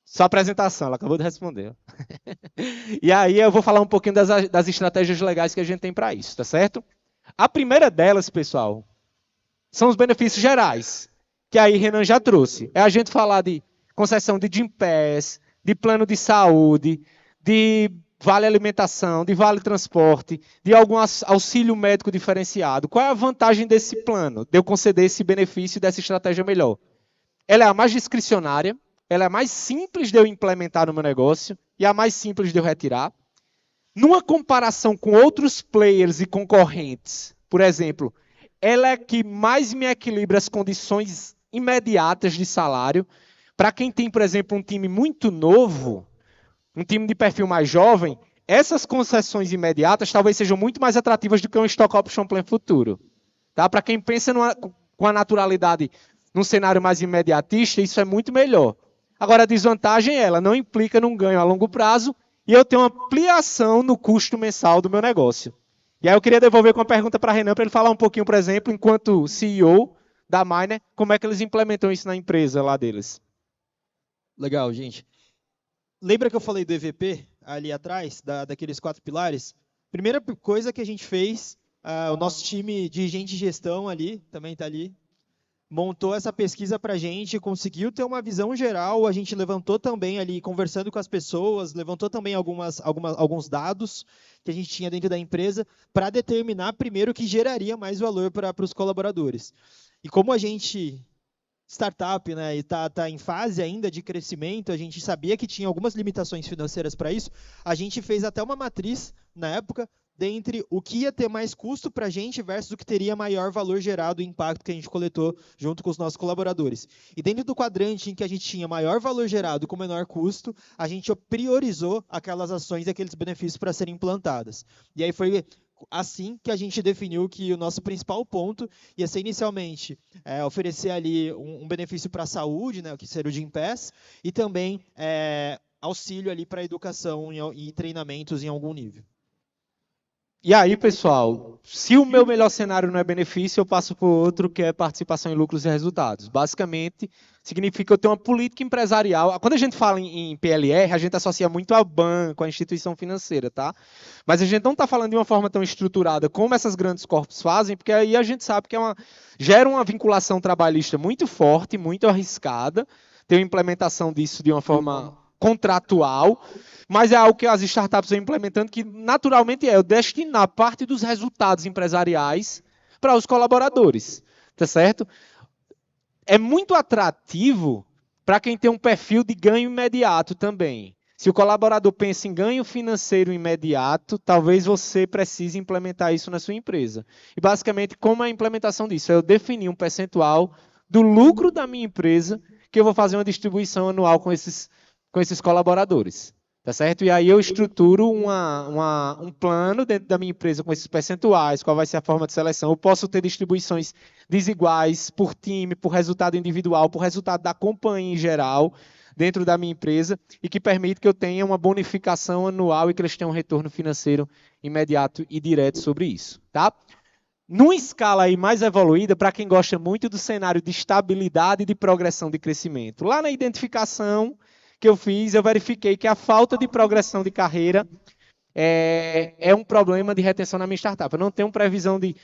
Só apresentação, ela acabou de responder. E aí eu vou falar um pouquinho das estratégias legais que a gente tem para isso, tá certo? A primeira delas, pessoal, são os benefícios gerais, que aí Renan já trouxe. É a gente falar de concessão de Gympass, de plano de saúde, de vale alimentação, de vale transporte, de algum auxílio médico diferenciado. Qual é a vantagem desse plano, de eu conceder esse benefício dessa estratégia melhor? Ela é a mais discricionária, ela é a mais simples de eu implementar no meu negócio e a mais simples de eu retirar. Numa comparação com outros players e concorrentes, por exemplo, ela é a que mais me equilibra as condições imediatas de salário. Para quem tem, por exemplo, um time muito novo, um time de perfil mais jovem, essas concessões imediatas talvez sejam muito mais atrativas do que um Stock Option Plan futuro. Tá? Para quem pensa com a naturalidade num cenário mais imediatista, isso é muito melhor. Agora, a desvantagem é ela não implica num ganho a longo prazo e eu tenho uma ampliação no custo mensal do meu negócio. E aí eu queria devolver com uma pergunta para Renan, para ele falar um pouquinho, por exemplo, enquanto CEO da Miner, como é que eles implementam isso na empresa lá deles. Legal, gente. Lembra que eu falei do EVP ali atrás, daqueles 4 pilares? Primeira coisa que a gente fez, o nosso time de gente de gestão ali, também está ali, montou essa pesquisa para a gente, conseguiu ter uma visão geral, a gente levantou também ali, conversando com as pessoas, levantou também alguns dados que a gente tinha dentro da empresa para determinar primeiro o que geraria mais valor para os colaboradores. E como a gente, startup, né, e tá em fase ainda de crescimento, a gente sabia que tinha algumas limitações financeiras para isso, a gente fez até uma matriz, na época, dentre o que ia ter mais custo para a gente versus o que teria maior valor gerado e impacto que a gente coletou junto com os nossos colaboradores. E dentro do quadrante em que a gente tinha maior valor gerado com menor custo, a gente priorizou aquelas ações e aqueles benefícios para serem implantadas. E aí foi assim que a gente definiu que o nosso principal ponto ia ser inicialmente oferecer ali um benefício para a saúde, né, que seria o Gympass, e também auxílio ali para a educação e treinamentos em algum nível. E aí, pessoal, se o meu melhor cenário não é benefício, eu passo por outro, que é participação em lucros e resultados. Basicamente, significa que eu tenho uma política empresarial. Quando a gente fala em PLR, a gente associa muito ao banco, à instituição financeira, tá? Mas a gente não está falando de uma forma tão estruturada como essas grandes corpos fazem, porque aí a gente sabe que gera uma vinculação trabalhista muito forte, muito arriscada, tem uma implementação disso de uma forma contratual, mas é algo que as startups vão implementando que naturalmente eu destinar parte dos resultados empresariais para os colaboradores, tá certo? É muito atrativo para quem tem um perfil de ganho imediato também. Se o colaborador pensa em ganho financeiro imediato, talvez você precise implementar isso na sua empresa. E basicamente, como é a implementação disso? Eu definir um percentual do lucro da minha empresa que eu vou fazer uma distribuição anual com esses colaboradores. Tá certo? E aí eu estruturo um plano dentro da minha empresa com esses percentuais, qual vai ser a forma de seleção. Eu posso ter distribuições desiguais por time, por resultado individual, por resultado da companhia em geral, dentro da minha empresa, e que permite que eu tenha uma bonificação anual e que eles tenham um retorno financeiro imediato e direto sobre isso. Tá? Numa escala aí mais evoluída, para quem gosta muito do cenário de estabilidade e de progressão de crescimento, lá na identificação que eu fiz, eu verifiquei que a falta de progressão de carreira é um problema de retenção na minha startup. Eu não tenho previsão de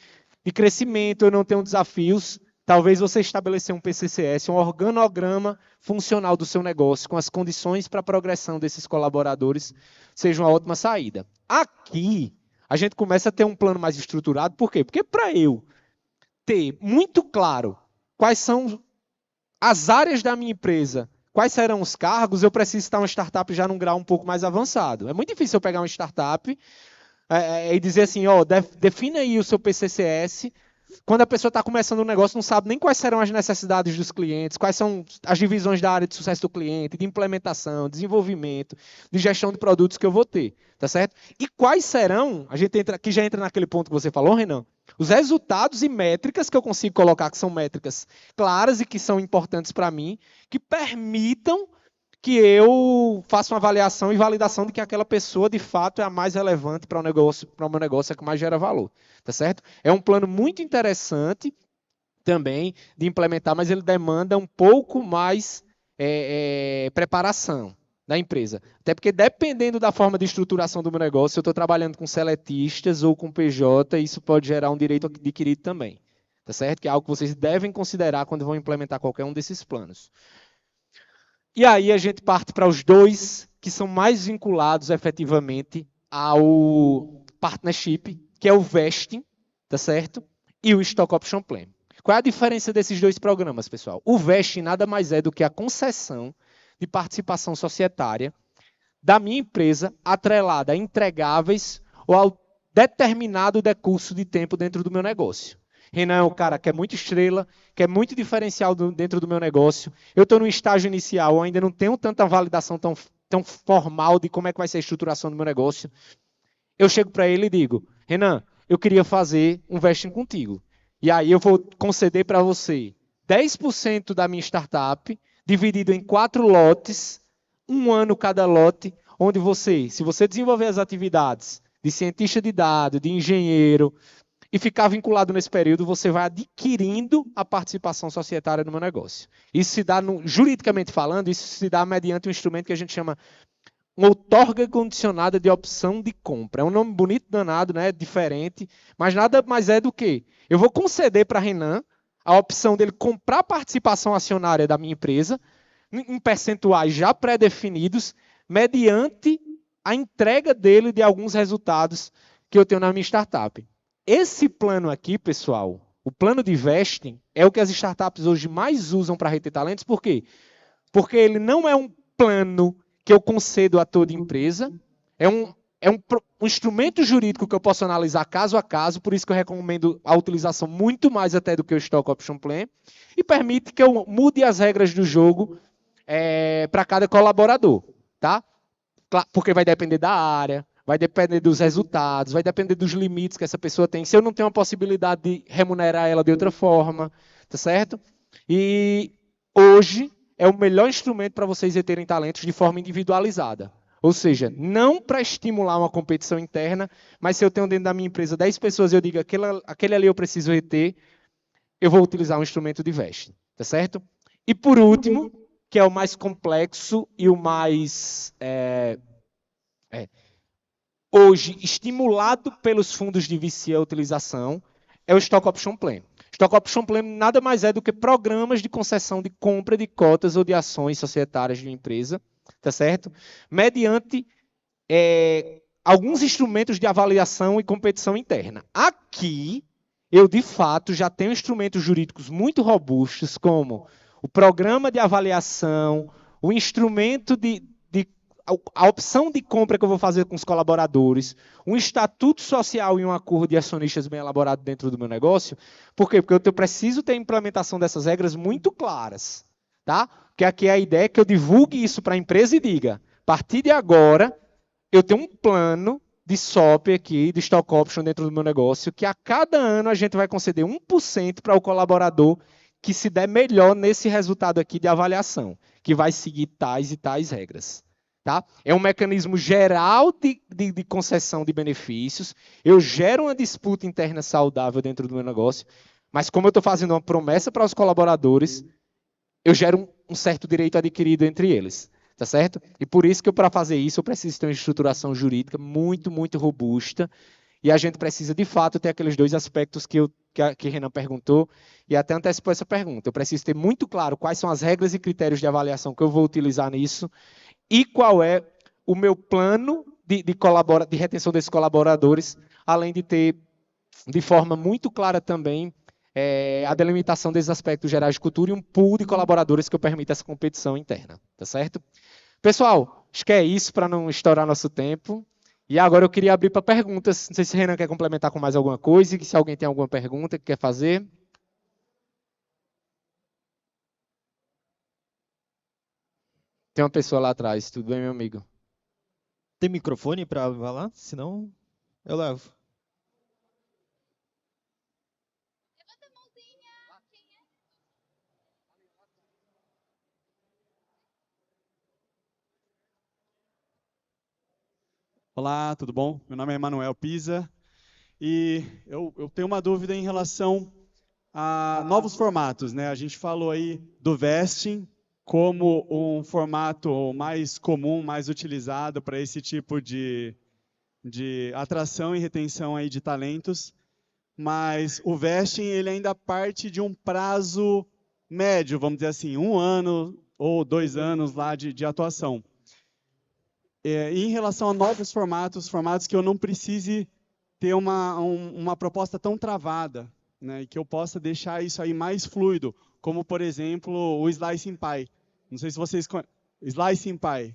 crescimento, eu não tenho desafios. Talvez você estabelecer um PCCS, um organograma funcional do seu negócio, com as condições para a progressão desses colaboradores, seja uma ótima saída. Aqui, a gente começa a ter um plano mais estruturado. Por quê? Porque para eu ter muito claro quais são as áreas da minha empresa, quais serão os cargos, eu preciso estar uma startup já num grau um pouco mais avançado. É muito difícil eu pegar uma startup e dizer assim, ó, defina aí o seu PCCS. Quando a pessoa está começando um negócio, não sabe nem quais serão as necessidades dos clientes, quais são as divisões da área de sucesso do cliente, de implementação, desenvolvimento, de gestão de produtos que eu vou ter, tá certo? E quais serão, a gente aqui já entra naquele ponto que você falou, Renan, os resultados e métricas que eu consigo colocar, que são métricas claras e que são importantes para mim, que permitam que eu faça uma avaliação e validação de que aquela pessoa, de fato, é a mais relevante para o meu negócio, é a que mais gera valor. Tá certo? É um plano muito interessante também de implementar, mas ele demanda um pouco mais preparação da empresa. Até porque, dependendo da forma de estruturação do meu negócio, se eu estou trabalhando com seletistas ou com PJ, isso pode gerar um direito adquirido também. Tá certo? Que é algo que vocês devem considerar quando vão implementar qualquer um desses planos. E aí a gente parte para os dois que são mais vinculados efetivamente ao partnership, que é o vesting, tá certo? E o Stock Option Plan. Qual é a diferença desses dois programas, pessoal? O vesting nada mais é do que a concessão de participação societária da minha empresa atrelada a entregáveis ou ao determinado decurso de tempo dentro do meu negócio. Renan é um cara que é muito estrela, que é muito diferencial dentro do meu negócio. Eu estou no estágio inicial, ainda não tenho tanta validação tão formal de como é que vai ser a estruturação do meu negócio. Eu chego para ele e digo, Renan, eu queria fazer um vesting contigo. E aí eu vou conceder para você 10% da minha startup, dividido em 4 lotes, 1 ano cada lote, onde você, se você desenvolver as atividades de cientista de dados, de engenheiro, e ficar vinculado nesse período, você vai adquirindo a participação societária no meu negócio. Isso se dá, juridicamente falando, isso se dá mediante um instrumento que a gente chama uma outorga condicionada de opção de compra. É um nome bonito, danado, né? Diferente, mas nada mais é do que eu vou conceder para Renan a opção dele comprar participação acionária da minha empresa em percentuais já pré-definidos, mediante a entrega dele de alguns resultados que eu tenho na minha startup. Esse plano aqui, pessoal, o plano de vesting, é o que as startups hoje mais usam para reter talentos. Por quê? Porque ele não é um plano que eu concedo a toda empresa, é um instrumento jurídico que eu posso analisar caso a caso, por isso que eu recomendo a utilização muito mais até do que o Stock Option Plan, e permite que eu mude as regras do jogo para cada colaborador, tá? Porque vai depender da área, vai depender dos resultados, vai depender dos limites que essa pessoa tem. Se eu não tenho a possibilidade de remunerar ela de outra forma, tá certo? E hoje é o melhor instrumento para vocês reterem talentos de forma individualizada. Ou seja, não para estimular uma competição interna, mas se eu tenho dentro da minha empresa 10 pessoas e eu digo aquele ali eu preciso reter, eu vou utilizar um instrumento de vesting, tá certo? E por último, que é o mais complexo e o mais hoje estimulado pelos fundos de VC a utilização, é o Stock Option Plan. Stock Option Plan nada mais é do que programas de concessão de compra de cotas ou de ações societárias de uma empresa, tá certo? Mediante alguns instrumentos de avaliação e competição interna. Aqui, eu de fato já tenho instrumentos jurídicos muito robustos, como o programa de avaliação, o instrumento a opção de compra que eu vou fazer com os colaboradores, um estatuto social e um acordo de acionistas bem elaborado dentro do meu negócio. Por quê? Porque eu preciso ter a implementação dessas regras muito claras, tá? Porque aqui a ideia é que eu divulgue isso para a empresa e diga, a partir de agora, eu tenho um plano de SOP aqui, de Stock Option dentro do meu negócio, que a cada ano a gente vai conceder 1% para o colaborador que se der melhor nesse resultado aqui de avaliação, que vai seguir tais e tais regras. Tá? É um mecanismo geral de concessão de benefícios. Eu gero uma disputa interna saudável dentro do meu negócio, mas como eu estou fazendo uma promessa para os colaboradores, eu gero um certo direito adquirido entre eles. Tá certo? E por isso que para fazer isso eu preciso ter uma estruturação jurídica muito, muito robusta. E a gente precisa, de fato, ter aqueles dois aspectos que Renan perguntou, e até antecipou essa pergunta. Eu preciso ter muito claro quais são as regras e critérios de avaliação que eu vou utilizar nisso, e qual é o meu plano de retenção desses colaboradores, além de ter, de forma muito clara também, a delimitação desses aspectos gerais de cultura e um pool de colaboradores que eu permita essa competição interna. Tá certo? Pessoal, acho que é isso para não estourar nosso tempo. E agora eu queria abrir para perguntas. Não sei se o Renan quer complementar com mais alguma coisa, e se alguém tem alguma pergunta que quer fazer. Tem uma pessoa lá atrás, tudo bem, meu amigo? Tem microfone para falar? Senão, eu levo. Olá, tudo bom? Meu nome é Emanuel Pisa e eu tenho uma dúvida em relação a novos formatos, né? A gente falou aí do vesting como um formato mais comum, mais utilizado para esse tipo de atração e retenção aí de talentos, mas o vesting ele ainda parte de um prazo médio, vamos dizer assim, 1 ano ou 2 anos lá de atuação. E em relação a novos formatos que eu não precise ter uma proposta tão travada, né, e que eu possa deixar isso aí mais fluido, como, por exemplo, o Slicing Pie. Não sei se vocês Slicing Pie.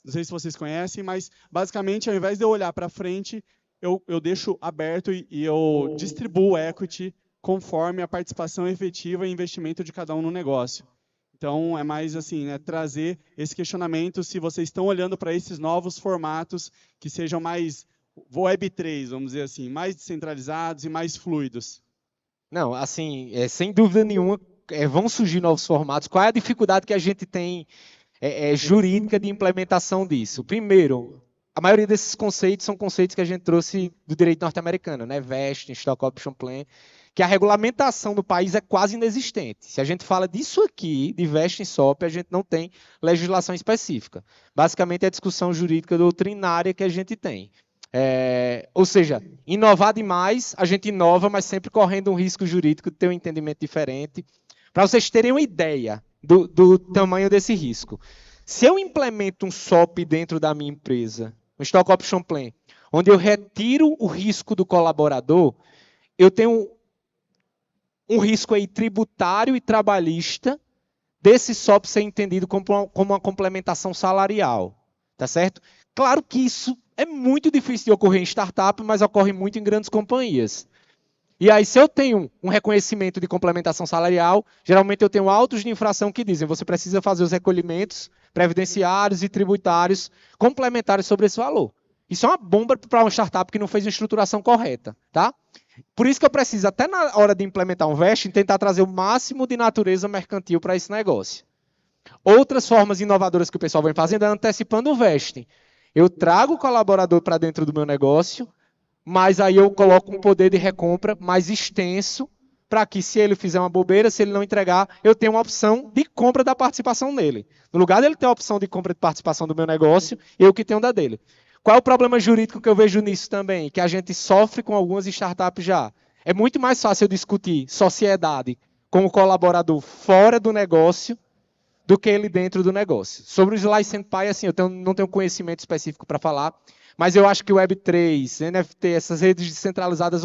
Não sei se vocês conhecem, mas, basicamente, ao invés de eu olhar para frente, eu deixo aberto e eu distribuo equity conforme a participação efetiva e investimento de cada um no negócio. Então, é mais assim, né, trazer esse questionamento se vocês estão olhando para esses novos formatos que sejam mais Web3, vamos dizer assim, mais descentralizados e mais fluidos. Não, assim, sem dúvida nenhuma, vão surgir novos formatos. Qual é a dificuldade que a gente tem jurídica de implementação disso? Primeiro, a maioria desses conceitos são conceitos que a gente trouxe do direito norte-americano, né? Vesting, Stock Option Plan, que a regulamentação do país é quase inexistente. Se a gente fala disso aqui, de vesting SOP, a gente não tem legislação específica. Basicamente, é a discussão jurídica doutrinária que a gente tem. Ou seja, inovar demais, a gente inova, mas sempre correndo um risco jurídico de ter um entendimento diferente. Para vocês terem uma ideia do tamanho desse risco. Se eu implemento um SOP dentro da minha empresa, um Stock Option Plan, onde eu retiro o risco do colaborador, eu tenho um risco aí tributário e trabalhista desse SOP ser entendido como uma complementação salarial. Tá certo? Claro que isso é muito difícil de ocorrer em startup, mas ocorre muito em grandes companhias. E aí, se eu tenho um reconhecimento de complementação salarial, geralmente eu tenho autos de infração que dizem que você precisa fazer os recolhimentos previdenciários e tributários complementares sobre esse valor. Isso é uma bomba para uma startup que não fez uma estruturação correta. Tá? Por isso que eu preciso, até na hora de implementar um vesting, tentar trazer o máximo de natureza mercantil para esse negócio. Outras formas inovadoras que o pessoal vem fazendo é antecipando o vesting. Eu trago o colaborador para dentro do meu negócio, mas aí eu coloco um poder de recompra mais extenso para que, se ele fizer uma bobeira, se ele não entregar, eu tenha uma opção de compra da participação nele. No lugar dele ter a opção de compra de participação do meu negócio, eu que tenho da dele. Qual é o problema jurídico que eu vejo nisso também? Que a gente sofre com algumas startups já. É muito mais fácil eu discutir sociedade com o colaborador fora do negócio do que ele dentro do negócio. Sobre o Slice and Pie, assim, não tenho conhecimento específico para falar, mas eu acho que o Web3, NFT, essas redes descentralizadas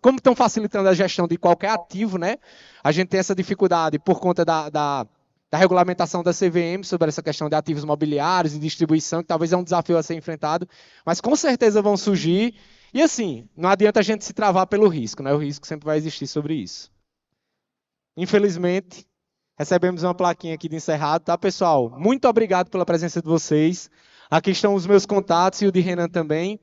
como estão facilitando a gestão de qualquer ativo, né? A gente tem essa dificuldade por conta da regulamentação da CVM sobre essa questão de ativos mobiliários e distribuição, que talvez é um desafio a ser enfrentado, mas com certeza vão surgir. E assim, não adianta a gente se travar pelo risco, né? O risco sempre vai existir sobre isso. Infelizmente, recebemos uma plaquinha aqui de encerrado, tá, pessoal? Muito obrigado pela presença de vocês. Aqui estão os meus contatos e o de Renan também.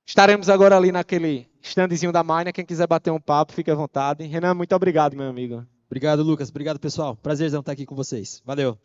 Estaremos agora ali naquele standzinho da Miner. Quem quiser bater um papo, fique à vontade. Renan, muito obrigado, meu amigo. Obrigado, Lucas. Obrigado, pessoal. Prazerzão estar aqui com vocês. Valeu.